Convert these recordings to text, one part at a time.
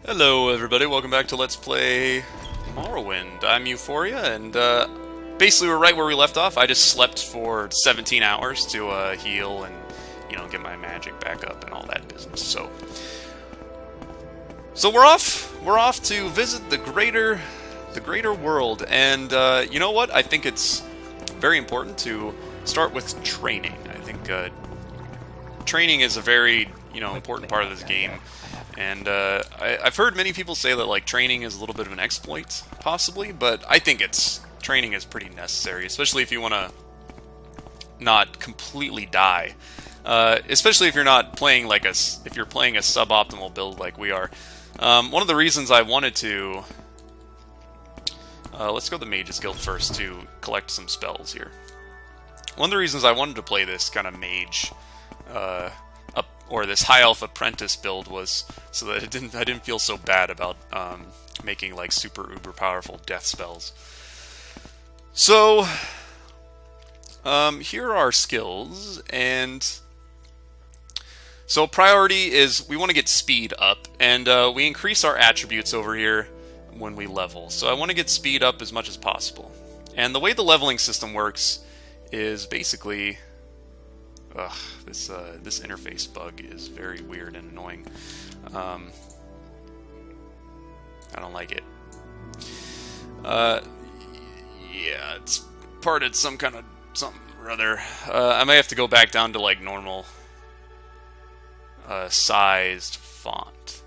Hello everybody, welcome back to Let's Play Morrowind. I'm Euphorya, and basically we're right where we left off. I just slept for 17 hours to heal and, get my magic back up and all that business. So we're off. We're off to visit the greater world, and you know what? I think it's very important to start with training. I think training is a very, important part of this game. And I've heard many people say that training is a little bit of an exploit, possibly, but I think training is pretty necessary, especially if you want to not completely die. Especially if you're not playing if you're playing a suboptimal build like we are. One of the reasons I wanted to let's go to the Mages Guild first to collect some spells here. One of the reasons I wanted to play this kind of mage or this high elf apprentice build was so that I didn't feel so bad about making super uber powerful death spells. So here are our skills, and so priority is we want to get speed up, and we increase our attributes over here when we level. So I want to get speed up as much as possible, and the way the leveling system works is basically this interface bug is very weird and annoying. I don't like it. Yeah, it's parted some kind of something or other. I may have to go back down to normal sized font,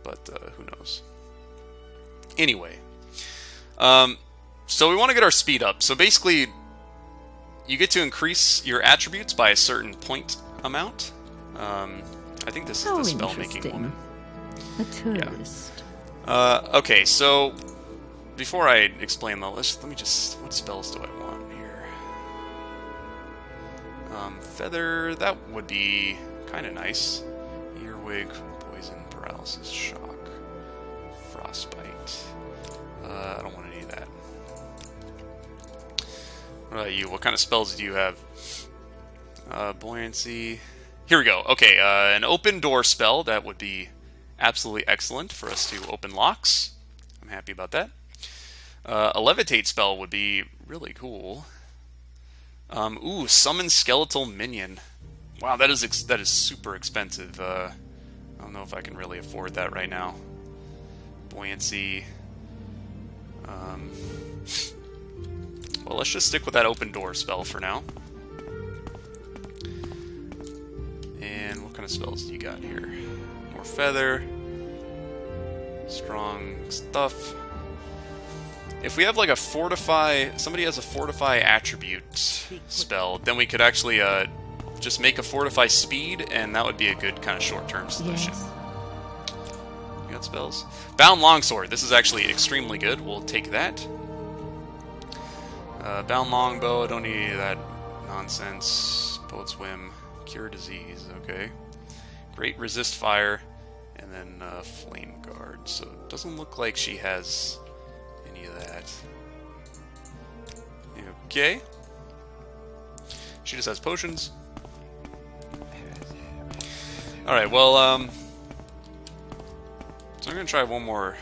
but who knows. Anyway, so we want to get our speed up. So basically, you get to increase your attributes by a certain point amount. I think this is the spell-making woman. A tourist. Yeah. Okay, so before I explain the list, let me just... What spells do I want here? Feather, that would be kind of nice. Earwig, poison, paralysis, shock, frostbite. I don't want any of that. What about you? What kind of spells do you have? Buoyancy. Here we go. Okay, an open door spell. That would be absolutely excellent for us to open locks. I'm happy about that. A levitate spell would be really cool. Ooh, summon skeletal minion. Wow, that is super expensive. I don't know if I can really afford that right now. Buoyancy. Well, let's just stick with that open door spell for now. And what kind of spells do you got here? More feather. Strong stuff. If we have a fortify... Somebody has a fortify attribute spell, then we could actually just make a fortify speed, and that would be a good kind of short-term solution. Yes. You got spells? Bound longsword. This is actually extremely good. We'll take that. Bound longbow, I don't need any of that nonsense. Poet's whim, cure disease, okay. Great resist fire, and then flame guard. So it doesn't look like she has any of that. Okay. She just has potions. Alright, well, so I'm gonna try one more.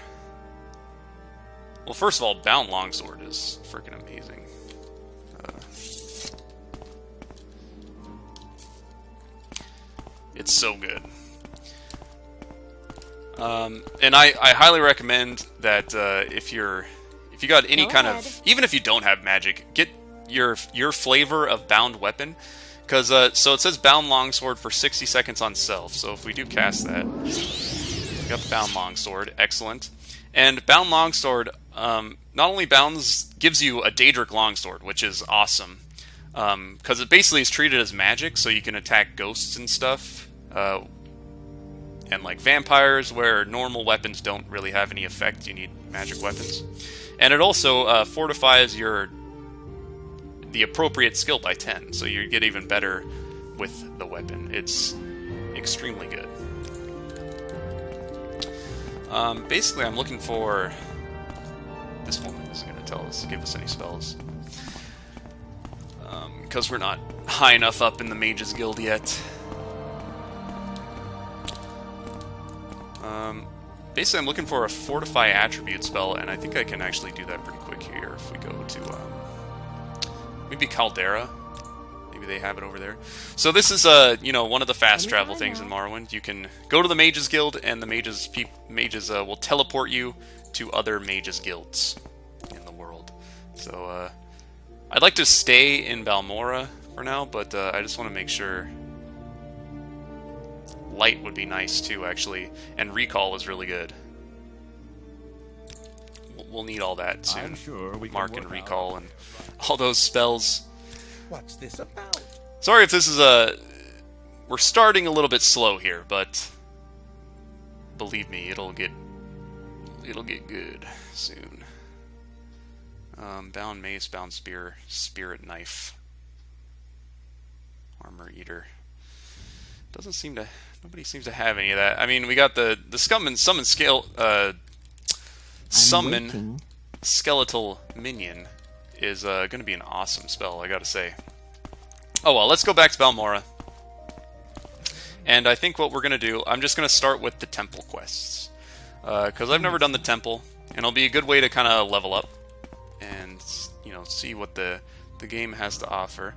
Well, first of all, Bound Longsword is freaking amazing. It's so good. And I highly recommend that if you got any kind of, even if you don't have magic, get your flavor of bound weapon, because so it says Bound Longsword for 60 seconds on self. So if we do cast that, we got the Bound Longsword, excellent. And Bound Longsword not only gives you a Daedric Longsword, which is awesome, because it basically is treated as magic, so you can attack ghosts and stuff, and vampires, where normal weapons don't really have any effect. You need magic weapons, and it also fortifies the appropriate skill by 10, so you get even better with the weapon. It's extremely good. Basically, I'm looking for... This woman isn't going to give us any spells. Because we're not high enough up in the Mages Guild yet. basically I'm looking for a Fortify attribute spell, and I think I can actually do that pretty quick here if we go to maybe Caldera. Maybe they have it over there. So this is you know, one of the fast travel things in Morrowind. You can go to the Mages Guild, and the mages will teleport you to other Mages Guilds in the world. So I'd like to stay in Balmora for now, but I just want to make sure. Light would be nice too, actually, and recall is really good. We'll need all that soon. I'm sure we can Mark work and recall out. and all those spells. What's this about? Sorry if this is we're starting a little bit slow here, but believe me, it'll get good soon. Bound mace, bound spear, spirit knife, armor eater. Nobody seems to have any of that. I mean, we got the summon skeletal minion is going to be an awesome spell, I gotta say. Oh well, let's go back to Balmora. And I think what we're going to do, I'm just going to start with the temple quests. Because I've never done the temple, and it'll be a good way to kind of level up and, you know, see what the game has to offer.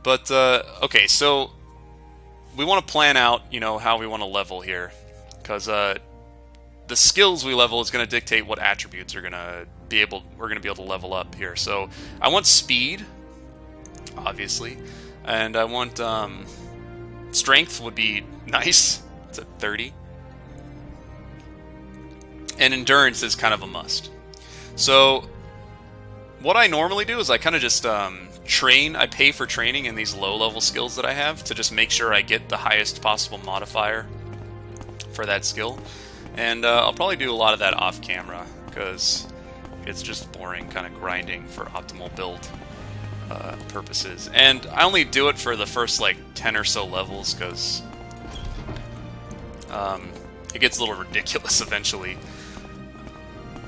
But, okay, so we want to plan out, you know, how we want to level here, because the skills we level is going to dictate what attributes we're going to be able to level up here. So I want speed, obviously, and I want strength would be nice. It's at 30, and endurance is kind of a must. So what I normally do is I kind of just train. I pay for training in these low-level skills that I have to just make sure I get the highest possible modifier for that skill. And I'll probably do a lot of that off-camera because it's just boring kind of grinding for optimal build purposes. And I only do it for the first like 10 or so levels because it gets a little ridiculous eventually.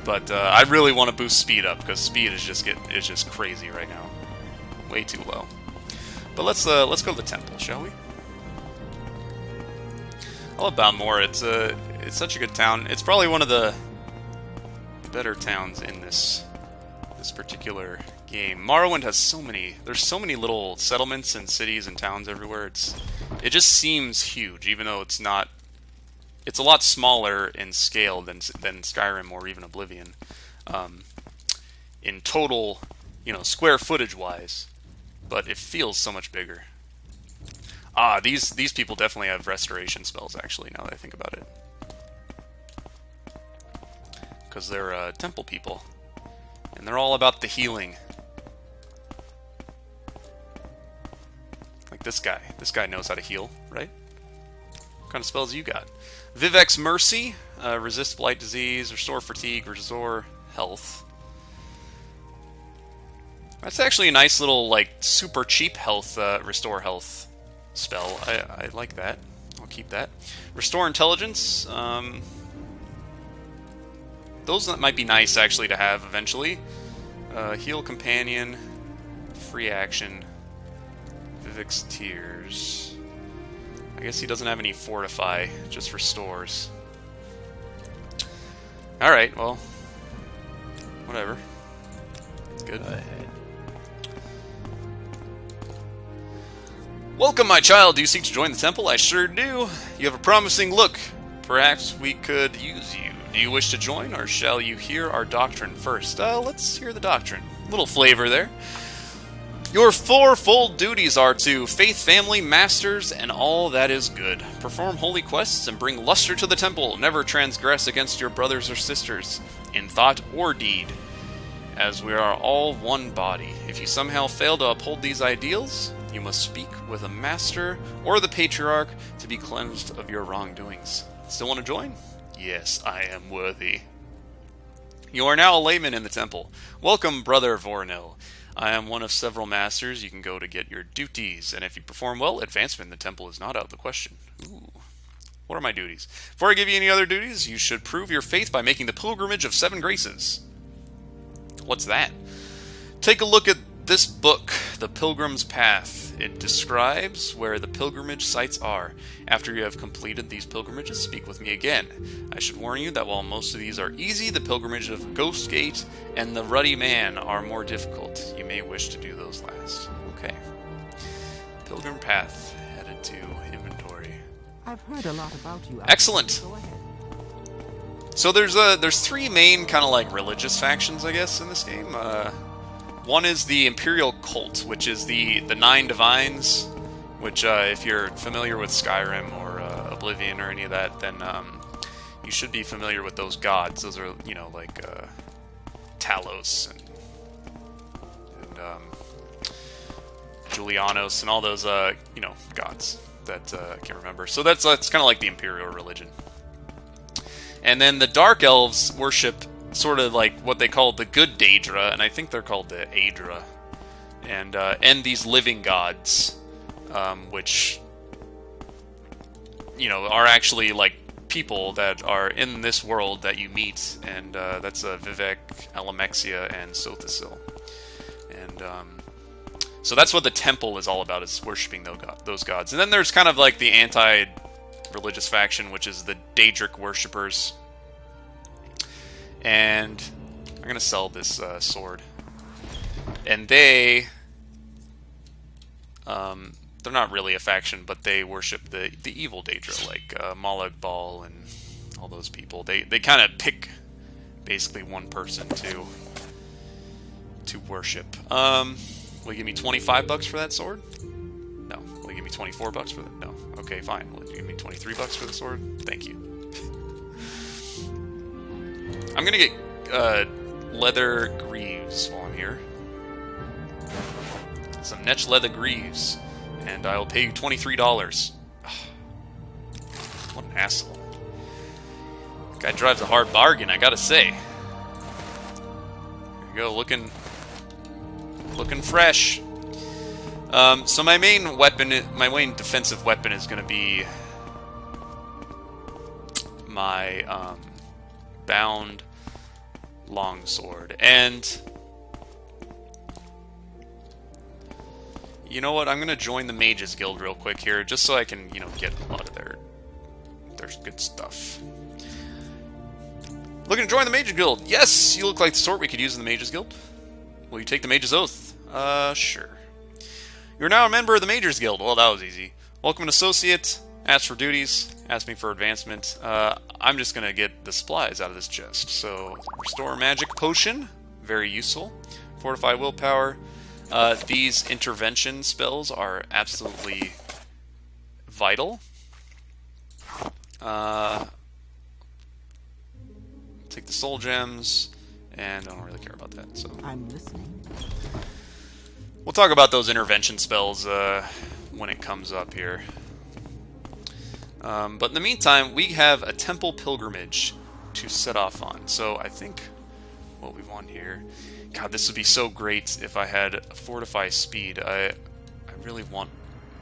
But I really want to boost speed up because speed is just crazy right now. Way too low. But let's go to the temple, shall we? I love Balmora. It's such a good town. It's probably one of the better towns in this particular game. Morrowind has there's so many little settlements and cities and towns everywhere. It just seems huge, even though it's not. It's a lot smaller in scale than Skyrim or even Oblivion. In total, you know, square footage wise. But it feels so much bigger. Ah, these people definitely have restoration spells, actually, now that I think about it. Because they're temple people. And they're all about the healing. Like this guy. This guy knows how to heal, right? What kind of spells you got? Vivek's Mercy. Resist Blight Disease, Restore Fatigue, Restore Health. That's actually a nice little, like, super cheap health, restore health spell. I like that. I'll keep that. Restore Intelligence. Those that might be nice, actually, to have eventually. Heal Companion. Free action. Vivek's Tears. I guess he doesn't have any Fortify, just restores. Alright, well. Whatever. It's good. Welcome, my child. Do you seek to join the temple? I sure do. You have a promising look. Perhaps we could use you. Do you wish to join, or shall you hear our doctrine first? Let's hear the doctrine. Little flavor there. Your fourfold duties are to faith, family, masters, and all that is good. Perform holy quests and bring luster to the temple. Never transgress against your brothers or sisters, in thought or deed, as we are all one body. If you somehow fail to uphold these ideals, you must speak with a master or the patriarch to be cleansed of your wrongdoings. Still want to join? Yes, I am worthy. You are now a layman in the temple. Welcome, Brother Vvardenfell. I am one of several masters you can go to get your duties, and if you perform well, advancement in the temple is not out of the question. Ooh. What are my duties? Before I give you any other duties, you should prove your faith by making the pilgrimage of 7 graces. What's that? Take a look at this book, The Pilgrim's Path. Path. It describes where the pilgrimage sites are. After you have completed these pilgrimages, speak with me again. I should warn you that while most of these are easy, the pilgrimage of Ghost Gate and the Ruddy Man are more difficult. You may wish to do those last. Okay. Pilgrim Path. Added to inventory. I've heard a lot about you. Excellent. Go ahead. So there's three main kind of like religious factions, I guess, in this game. One is the Imperial Cult, which is the Nine Divines, which if you're familiar with Skyrim or Oblivion or any of that, then you should be familiar with those gods. Those are, you know, like Talos and Julianos and all those, you know, gods that I can't remember. So that's kind of like the Imperial religion. And then the Dark Elves worship sort of like what they call the good Daedra, and I think they're called the Aedra, and these living gods, which, you know, are actually like people that are in this world that you meet, and that's Vivek, Alamexia, and Sothisil, and so that's what the temple is all about, is worshiping those gods. And then there's kind of like the anti-religious faction, which is the Daedric worshippers. And I'm going to sell this sword. And they're not really a faction, but they worship the evil Daedra, like Molag Bal and all those people. They kind of pick basically one person to worship. Will you give me $25 for that sword? No. Will you give me $24 for that? No. Okay, fine. Will you give me $23 for the sword? Thank you. I'm gonna get leather greaves while I'm here. Some Netch leather greaves, and I'll pay you $23. What an asshole. Guy drives a hard bargain, I gotta say. There you go, looking fresh. So my main weapon, my main defensive weapon is gonna be my bound longsword. And you know what? I'm gonna join the Mages Guild real quick here, just so I can, you know, get a lot of their good stuff. Looking to join the Mages Guild? Yes, you look like the sort we could use in the Mages Guild. Will you take the Mage's Oath? Sure. You're now a member of the Mages Guild. Well, that was easy. Welcome an associate. Ask for duties. Ask me for advancement. I'm just gonna get the supplies out of this chest. So, restore magic potion, very useful. Fortify willpower. These intervention spells are absolutely vital. Take the soul gems, and I don't really care about that. So I'm listening. we'll talk about those intervention spells when it comes up here. But in the meantime, we have a temple pilgrimage to set off on. So I think what we want here... God, this would be so great if I had a Fortify Speed. I really want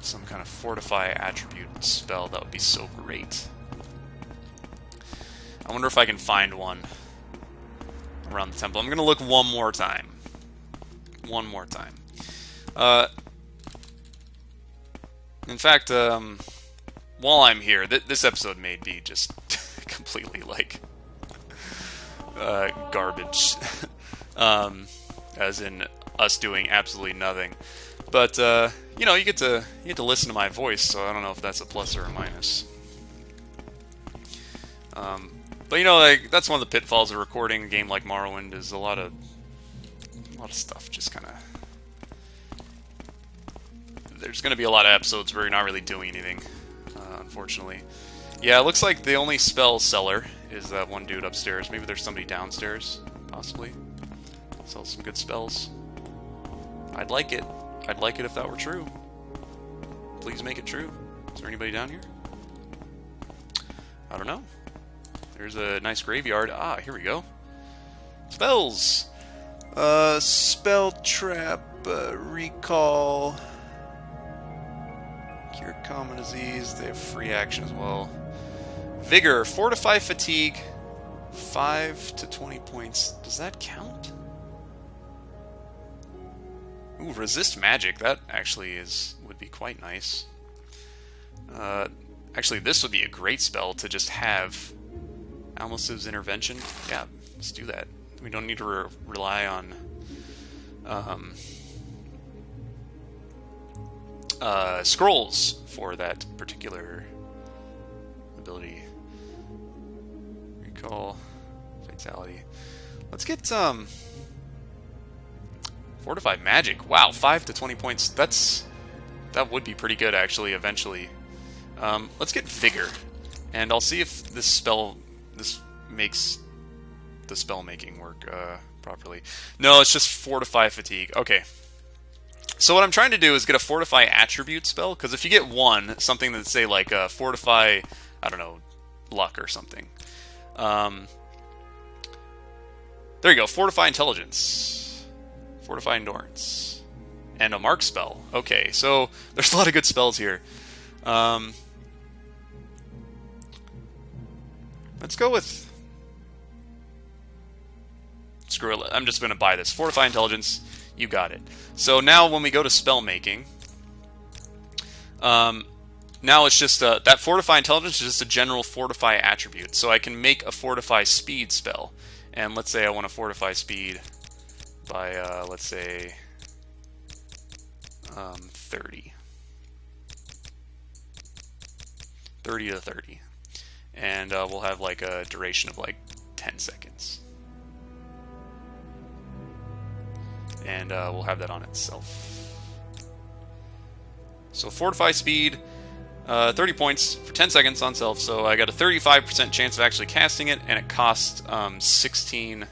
some kind of Fortify attribute spell. That would be so great. I wonder if I can find one around the temple. I'm going to look one more time. One more time. In fact, while I'm here, this episode may be just completely, like, garbage. As in us doing absolutely nothing. But, you know, you get to listen to my voice, so I don't know if that's a plus or a minus. But, you know, like, that's one of the pitfalls of recording a game like Morrowind, is a lot of stuff just kind of... There's going to be a lot of episodes where you're not really doing anything, unfortunately. Yeah, it looks like the only spell seller is that one dude upstairs. Maybe there's somebody downstairs, possibly. Sell some good spells. I'd like it. I'd like it if that were true. Please make it true. Is there anybody down here? I don't know. There's a nice graveyard. Ah, here we go. Spells! Spell Trap, Recall... Cure Common Disease. They have free action as well. Vigor, Fortify Fatigue, 5 to 20 points. Does that count? Ooh, Resist Magic. That actually would be quite nice. Actually, this would be a great spell to just have. Almosiv's Intervention. Yeah, let's do that. We don't need to rely on scrolls for that particular ability. Recall, Fatality. Let's get Fortify Magic. Wow, 5 to 20 points. That would be pretty good actually. Eventually, let's get Vigor, and I'll see if this makes the spell making work properly. No, it's just Fortify Fatigue. Okay. So what I'm trying to do is get a Fortify attribute spell, because if you get one, something that say like Fortify, I don't know, Luck or something. There you go, Fortify Intelligence, Fortify Endurance, and a Mark spell. Okay, so there's a lot of good spells here. Let's go with... Screw it, I'm just going to buy this. Fortify Intelligence, you got it. So now when we go to spell making, now it's just that Fortify Intelligence is just a general Fortify attribute. So I can make a Fortify Speed spell. And let's say I want to Fortify Speed by, let's say, 30. 30 to 30. And we'll have like a duration of like 10 seconds. And we'll have that on itself. So Fortify Speed, 30 points for 10 seconds on self. So I got a 35% chance of actually casting it, and it costs 16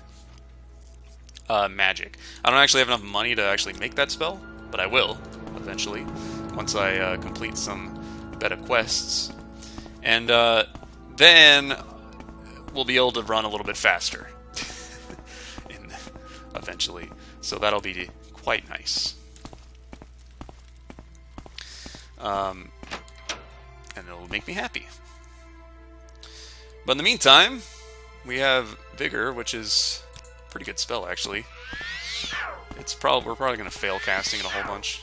magic. I don't actually have enough money to actually make that spell, but I will eventually once I complete some beta quests. And then we'll be able to run a little bit faster eventually. So that'll be quite nice. And it'll make me happy. But in the meantime, we have Vigor, which is a pretty good spell, actually. We're probably going to fail casting it a whole bunch.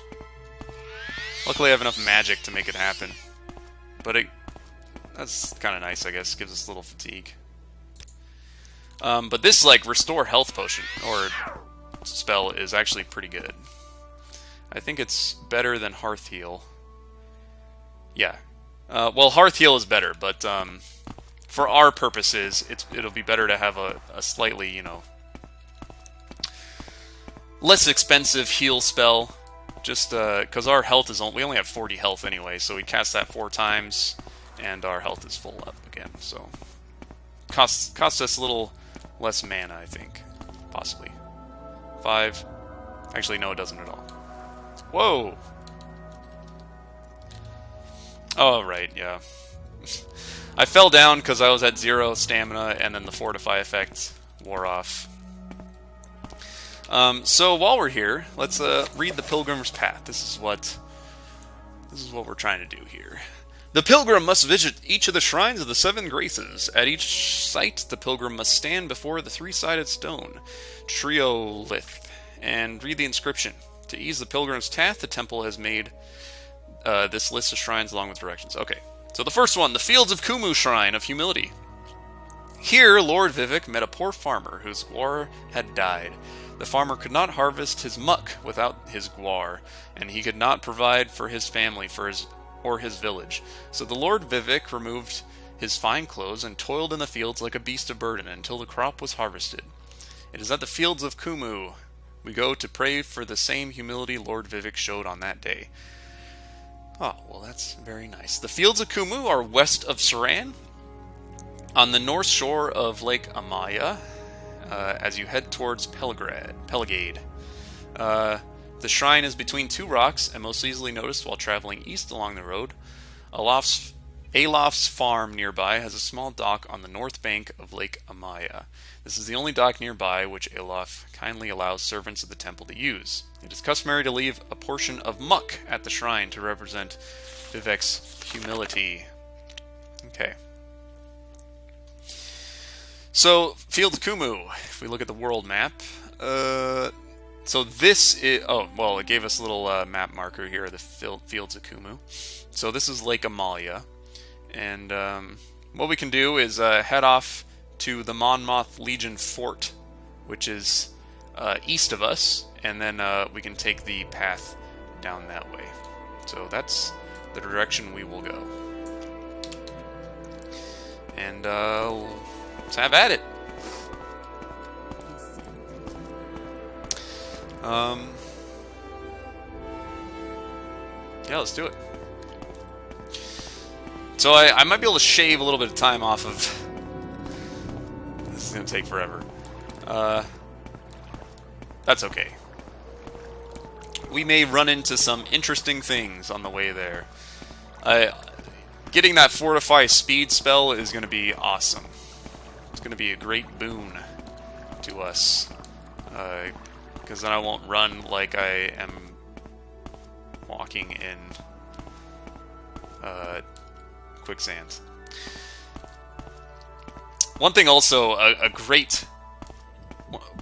Luckily, I have enough magic to make it happen. But that's kind of nice, I guess. Gives us a little fatigue. But this, like, Restore Health Potion, or spell, is actually pretty good. I think it's better than Hearth Heal. Yeah. Well, Hearth Heal is better, but for our purposes, it'll be better to have a slightly, you know, less expensive heal spell. Just because our health is we only have 40 health anyway, so we cast that 4 times, and our health is full up again. So costs us a little less mana, I think, possibly. 5. Actually, no, it doesn't at all. Whoa! Oh, right, yeah. I fell down because I was at 0 stamina, and then the Fortify effect wore off. So while we're here, let's read the Pilgrim's Path. This is what we're trying to do here. The pilgrim must visit each of the shrines of the 7 graces. At each site, the pilgrim must stand before the 3-sided stone, Triolith, and read the inscription. To ease the pilgrim's path, the temple has made this list of shrines along with directions. Okay, so the first one, the Fields of Kumu Shrine of Humility. Here, Lord Vivek met a poor farmer whose gwar had died. The farmer could not harvest his muck without his gwar, and he could not provide for his family or his village. So the Lord Vivek removed his fine clothes and toiled in the fields like a beast of burden until the crop was harvested. It is at the Fields of Kumu we go to pray for the same humility Lord Vivek showed on that day. Oh, well, that's very nice. The Fields of Kumu are west of Saran, on the north shore of Lake Amaya, as you head towards Pelagade. The shrine is between 2 rocks and most easily noticed while traveling east along the road. Alof's farm nearby has a small dock on the north bank of Lake Amaya. This is the only dock nearby which Alof kindly allows servants of the temple to use. It is customary to leave a portion of muck at the shrine to represent Vivek's humility. Okay. So, Fields of Kumu, if we look at the world map, So this is... Oh, well, it gave us a little map marker here, the Fields of Kumu. So this is Lake Amalia. And what we can do is head off to the Monmouth Legion Fort, which is east of us, and then we can take the path down that way. So that's the direction we will go. And let's have at it. Yeah, let's do it. So I might be able to shave a little bit of time off of... This is going to take forever. That's okay. We may run into some interesting things on the way there. Getting that Fortify speed spell is going to be awesome. It's going to be a great boon to us. Because then I won't run like I am walking in quicksand. One thing also, a great...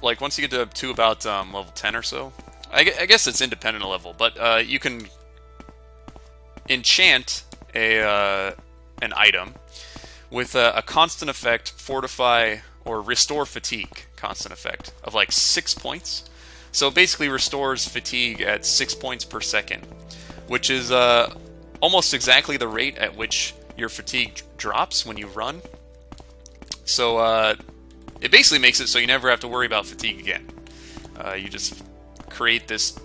Like, once you get to about level 10 or so, I guess it's independent of level, but you can enchant an item with a constant effect, fortify, or restore fatigue constant effect of like 6 points. So it basically restores fatigue at 6 points per second, which is almost exactly the rate at which your fatigue drops when you run. So it basically makes it so you never have to worry about fatigue again. You just create this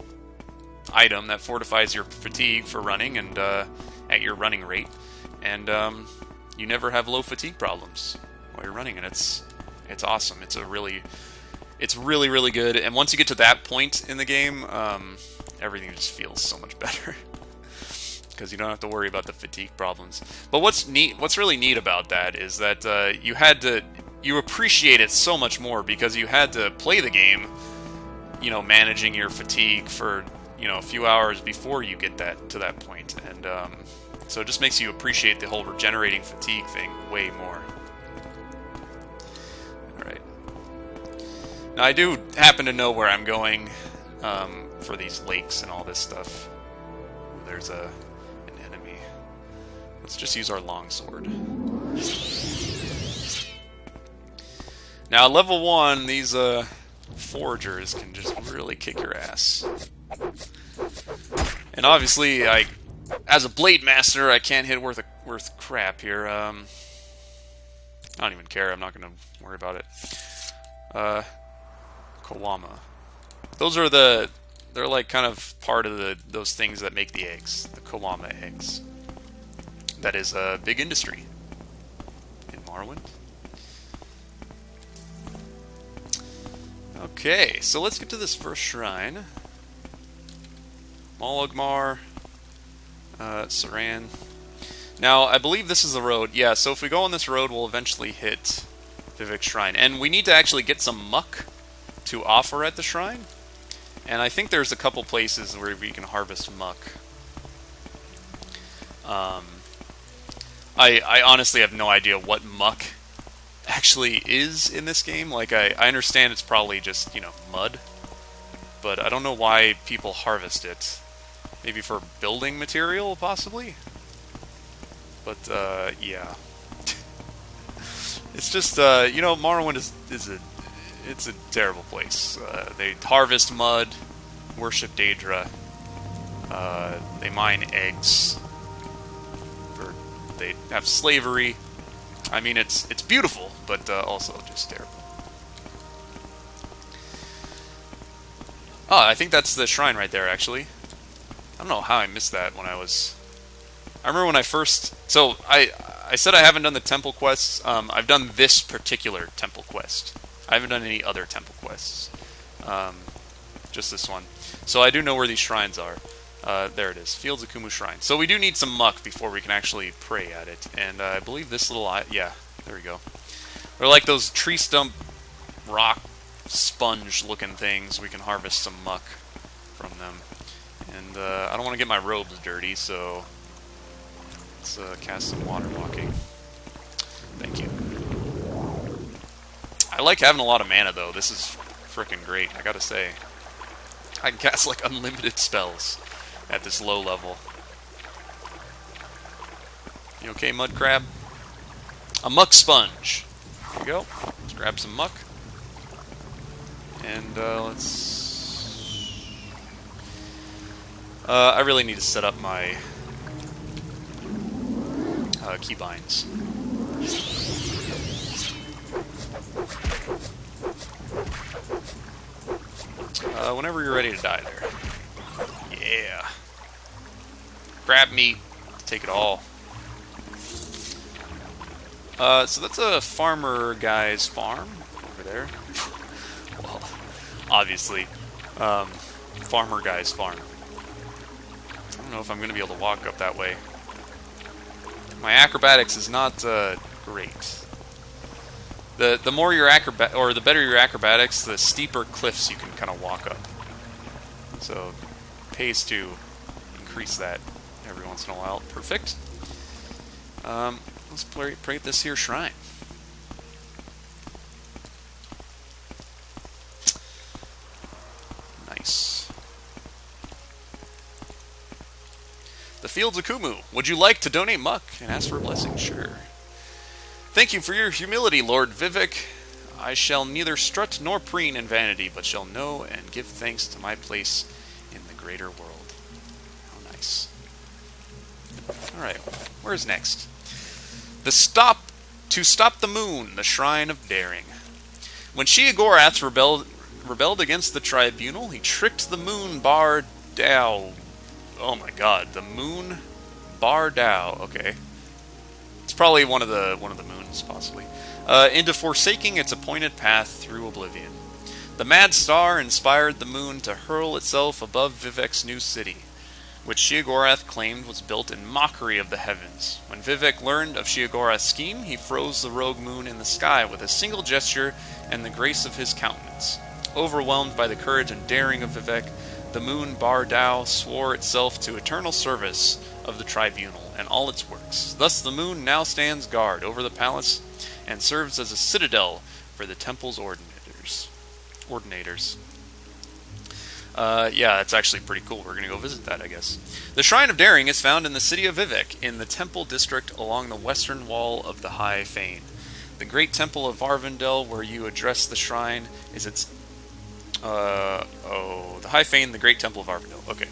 item that fortifies your fatigue for running and at your running rate, and you never have low fatigue problems while you're running, and it's awesome. It's really good, and once you get to that point in the game, everything just feels so much better because you don't have to worry about the fatigue problems. But what's really neat about that is that you appreciate it so much more because you had to play the game, managing your fatigue for a few hours before you get to that point, and so it just makes you appreciate the whole regenerating fatigue thing way more. Alright. Now I do happen to know where I'm going for these lakes and all this stuff. There's an enemy. Let's just use our longsword. Now at level 1, these foragers can just really kick your ass. And obviously, as a blade master, I can't hit worth crap here. I don't even care. I'm not going to worry about it. Kawama. Those are they're like kind of part of those things that make the eggs. The Kawama eggs. That is a big industry in Morrowind. Okay, so let's get to this first shrine. Mologmar, Saran. Now, I believe this is the road. Yeah, so if we go on this road, we'll eventually hit Vivek's shrine. And we need to actually get some muck to offer at the shrine. And I think there's a couple places where we can harvest muck. I honestly have no idea what muck actually is in this game. Like, I understand it's probably just, mud. But I don't know why people harvest it. Maybe for building material, possibly? But, yeah. It's just, Morrowind it's a terrible place. They harvest mud, worship Daedra, they mine eggs, they have slavery. I mean, it's beautiful, but also just terrible. Oh, I think that's the shrine right there, actually. I don't know how I missed that when I remember when I first... So, I said I haven't done the temple quests. I've done this particular temple quest. I haven't done any other temple quests. Just this one. So I do know where these shrines are. There it is. Fields of Kumu Shrine. So we do need some muck before we can actually pray at it. And I believe this little... Yeah, there we go. They're like those tree stump rock sponge-looking things. We can harvest some muck from them. And I don't want to get my robes dirty, so let's cast some water walking. Thank you. I like having a lot of mana, though. This is frickin' great, I gotta say. I can cast like unlimited spells at this low level. You okay, mud crab? A muck sponge. There you go. Let's grab some muck. And let's... I really need to set up my keybinds. Whenever you're ready to die there. Yeah. Grab meat. Take it all. So that's a farmer guy's farm over there. Well, obviously, farmer guy's farm. I don't know if I'm going to be able to walk up that way. My acrobatics is not great. The more your the better your acrobatics, the steeper cliffs you can kind of walk up. So, it pays to increase that every once in a while. Perfect. Let's pray at this here shrine. Nice. The Fields of Kumu. Would you like to donate muck and ask for a blessing? Sure. Thank you for your humility, Lord Vivek. I shall neither strut nor preen in vanity, but shall know and give thanks to my place in the greater world. How nice. Alright, where's next? To stop the moon, the shrine of daring. When Sheogorath rebelled against the tribunal, he tricked the moon Bar Dao. Oh my god, the moon Bar Dao. Okay. It's probably one of the moons, possibly. Into forsaking its appointed path through oblivion. The mad star inspired the moon to hurl itself above Vivek's new city, which Sheogorath claimed was built in mockery of the heavens. When Vivek learned of Sheogorath's scheme, he froze the rogue moon in the sky with a single gesture and the grace of his countenance. Overwhelmed by the courage and daring of Vivek, the moon Bar Dao swore itself to eternal service of the tribunal and all its works. Thus the moon now stands guard over the palace and serves as a citadel for the temple's ordinators. Yeah, that's actually pretty cool. We're going to go visit that, I guess. The Shrine of Daring is found in the city of Vivek, in the temple district along the western wall of the High Fane. The great temple of Vvardenfell, where you address the shrine, is its... the High Fane, the great temple of Vvardenfell. Okay.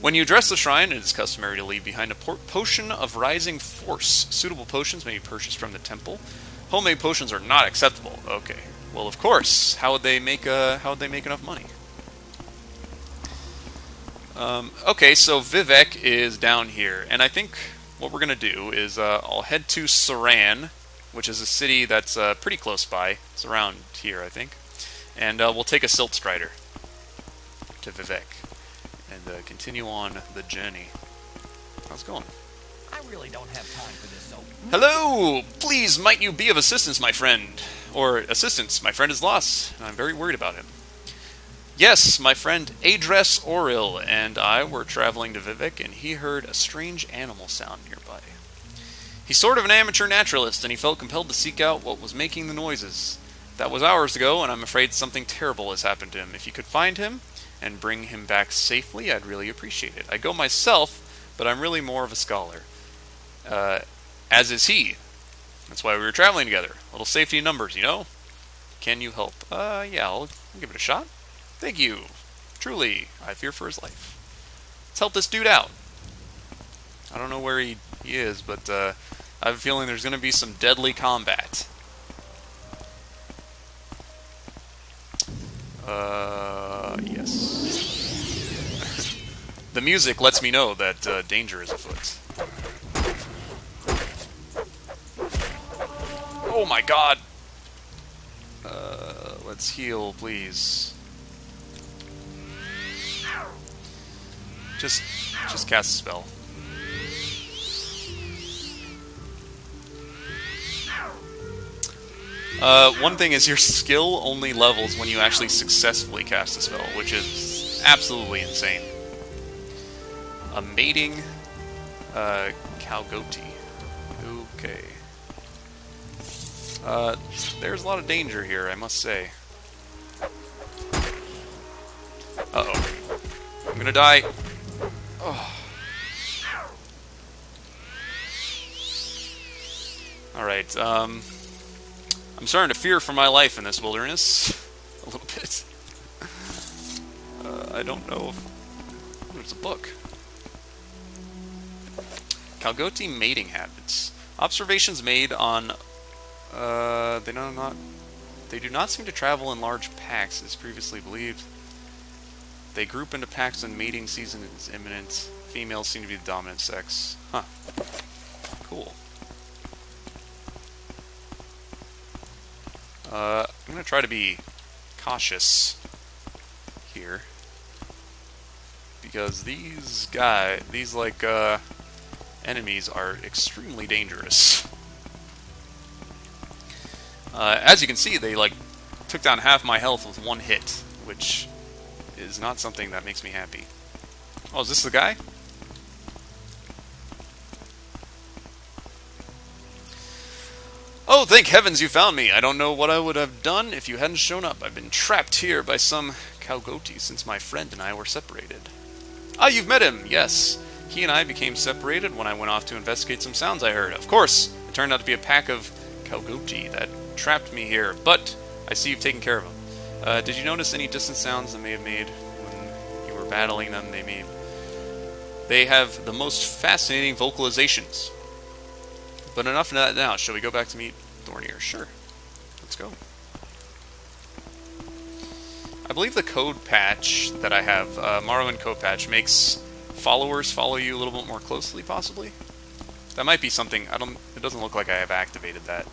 When you address the shrine, it is customary to leave behind a potion of rising force. Suitable potions may be purchased from the temple. Homemade potions are not acceptable. Okay. Well, of course. How would they make enough money? Okay, so Vivek is down here, and I think what we're going to do is I'll head to Saran, which is a city that's pretty close by. It's around here, I think. And we'll take a Silt Strider to Vivek and continue on the journey. How's it going? I really don't have time for this, so... Hello! Please, might you be of assistance, my friend? Or assistance, my friend is lost, and I'm very worried about him. Yes, my friend Adres Oril and I were traveling to Vivek, and he heard a strange animal sound nearby. He's sort of an amateur naturalist, and he felt compelled to seek out what was making the noises. That was hours ago, and I'm afraid something terrible has happened to him. If you could find him and bring him back safely, I'd really appreciate it. I go myself, but I'm really more of a scholar. As is he. That's why we were traveling together. A little safety in numbers, you know? Can you help? Yeah, I'll give it a shot. Thank you. Truly, I fear for his life. Let's help this dude out. I don't know where he is, but I have a feeling there's going to be some deadly combat. Yes. The music lets me know that danger is afoot. Oh my god! Let's heal, please. Just cast a spell. One thing is your skill only levels when you actually successfully cast a spell, which is absolutely insane. A mating Calgoti. Okay. There's a lot of danger here, I must say. Uh-oh. gonna die. Oh. Alright, I'm starting to fear for my life in this wilderness. A little bit. I don't know if... Oh, there's a book. Kalgoti mating habits. Observations made on... They do not seem to travel in large packs as previously believed. They group into packs when mating season is imminent. Females seem to be the dominant sex. Huh. Cool. I'm gonna try to be cautious here. Because these enemies are extremely dangerous. As you can see, they, took down half my health with one hit, which is not something that makes me happy. Oh, is this the guy? Oh, thank heavens you found me. I don't know what I would have done if you hadn't shown up. I've been trapped here by some Kalgoti since my friend and I were separated. Ah, you've met him, yes. He and I became separated when I went off to investigate some sounds I heard. Of course, it turned out to be a pack of Kalgoti that trapped me here, but I see you've taken care of them. Did you notice any distant sounds that may have made when you were battling them? They have the most fascinating vocalizations. But enough of that now. Shall we go back to meet Thornir? Sure. Let's go. I believe the code patch that I have, Morrowind code patch, makes followers follow you a little bit more closely, possibly? That might be something. It doesn't look like I have activated that.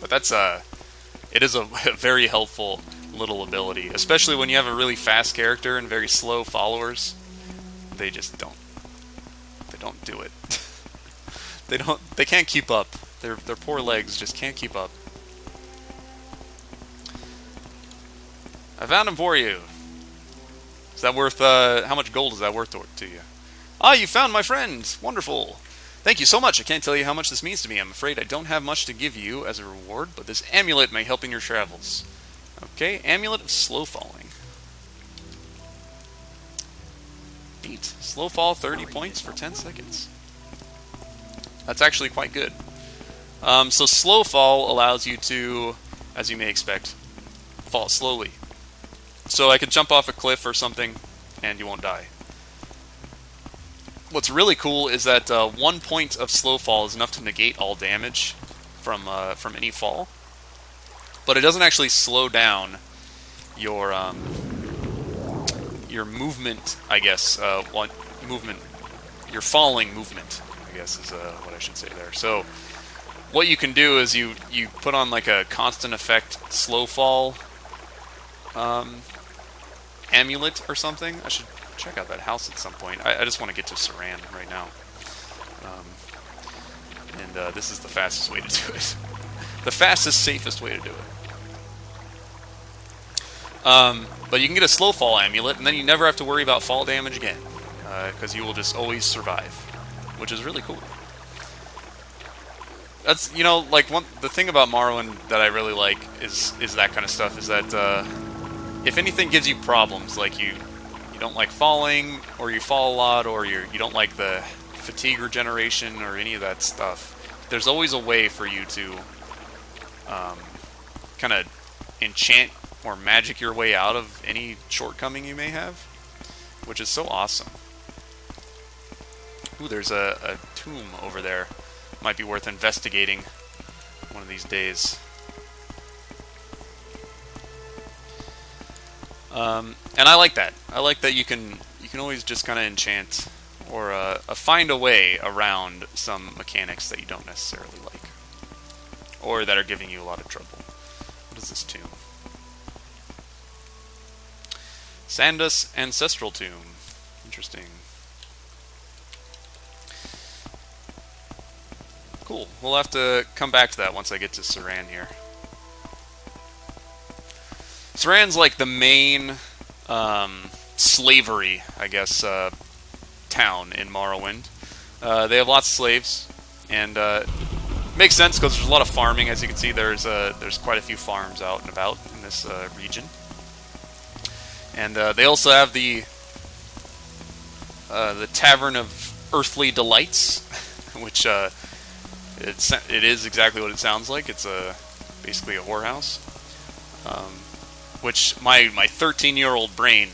But that's it is a very helpful little ability, especially when you have a really fast character and very slow followers. They just don't do it. They can't keep up. Their poor legs just can't keep up. I found him for you. Is that worth how much gold is that worth to you? Ah, you found my friend. Wonderful. Thank you so much. I can't tell you how much this means to me. I'm afraid I don't have much to give you as a reward, but this amulet may help in your travels. Okay, Amulet of Slow Falling. Neat. Slow fall 30 points for 10 seconds. That's actually quite good. So slow fall allows you to, as you may expect, fall slowly. So I could jump off a cliff or something, and you won't die. What's really cool is that 1 point of slow fall is enough to negate all damage from any fall. But it doesn't actually slow down your movement, I guess. Your falling movement, I guess is what I should say there. So what you can do is you put on like a constant effect slow fall amulet or something. I should check out that house at some point. I just want to get to Saran right now. And this is the fastest way to do it. The fastest, safest way to do it. But you can get a slow fall amulet, and then you never have to worry about fall damage again. Because you will just always survive. Which is really cool. That's, the thing about Morrowind that I really like is that kind of stuff, is that if anything gives you problems, like you don't like falling, or you fall a lot, or you don't like the fatigue regeneration, or any of that stuff, there's always a way for you to kind of enchant or magic your way out of any shortcoming you may have, which is so awesome. Ooh, there's a tomb over there. Might be worth investigating one of these days. And I like that. I like that you can always just kind of enchant or find a way around some mechanics that you don't necessarily like, or that are giving you a lot of trouble. What is this tomb? Sandus Ancestral Tomb. Interesting. Cool. We'll have to come back to that once I get to Saran here. Saran's like the main slavery, I guess, town in Morrowind. They have lots of slaves, and makes sense because there's a lot of farming. As you can see, there's quite a few farms out and about in this region. And they also have the Tavern of Earthly Delights, which it is exactly what it sounds like. It's basically a whorehouse, which my 13-year-old brain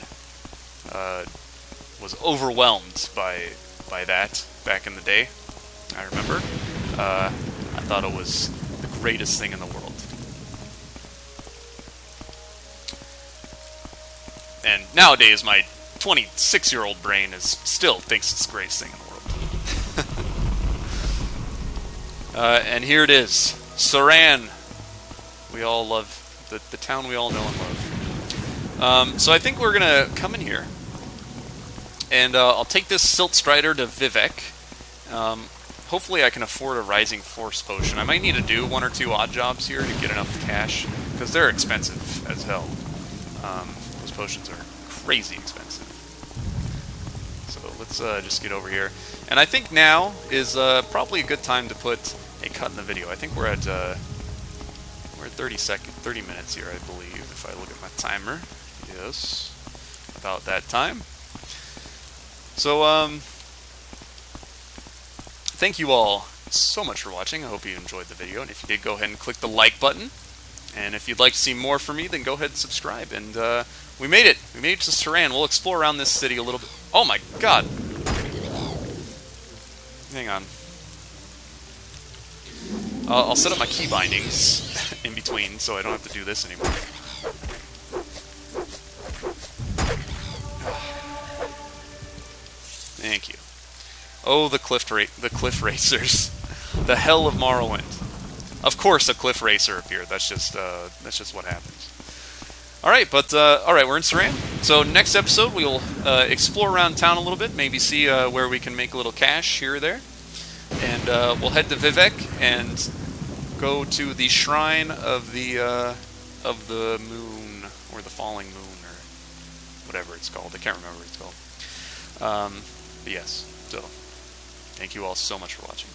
was overwhelmed by that back in the day. I remember. I thought it was the greatest thing in the world. And nowadays, my 26-year-old brain still thinks it's the greatest thing in the world. And here it is, Saran. We all love the town we all know and love. So I think we're gonna come in here, and I'll take this Silt Strider to Vivek. Hopefully I can afford a Rising Force potion. I might need to do 1 or 2 odd jobs here to get enough cash, because they're expensive as hell. Those potions are crazy expensive. So let's just get over here. And I think now is probably a good time to put a cut in the video. I think we're at 30 minutes here, I believe, if I look at my timer. Yes, about that time. So, thank you all so much for watching. I hope you enjoyed the video, and if you did, go ahead and click the like button. And if you'd like to see more from me, then go ahead and subscribe. And we made it. We made it to Saran. We'll explore around this city a little bit. Oh my god! Hang on. I'll set up my key bindings in between, so I don't have to do this anymore. Thank you. Oh, the cliff racers, the hell of Morrowind. Of course, a cliff racer appeared. That's just what happens. All right, but all right, we're in Saran. So next episode, we'll explore around town a little bit, maybe see where we can make a little cash here or there, and we'll head to Vivek and go to the shrine of the moon, or the falling moon, or whatever it's called. I can't remember what it's called. But yes, so thank you all so much for watching.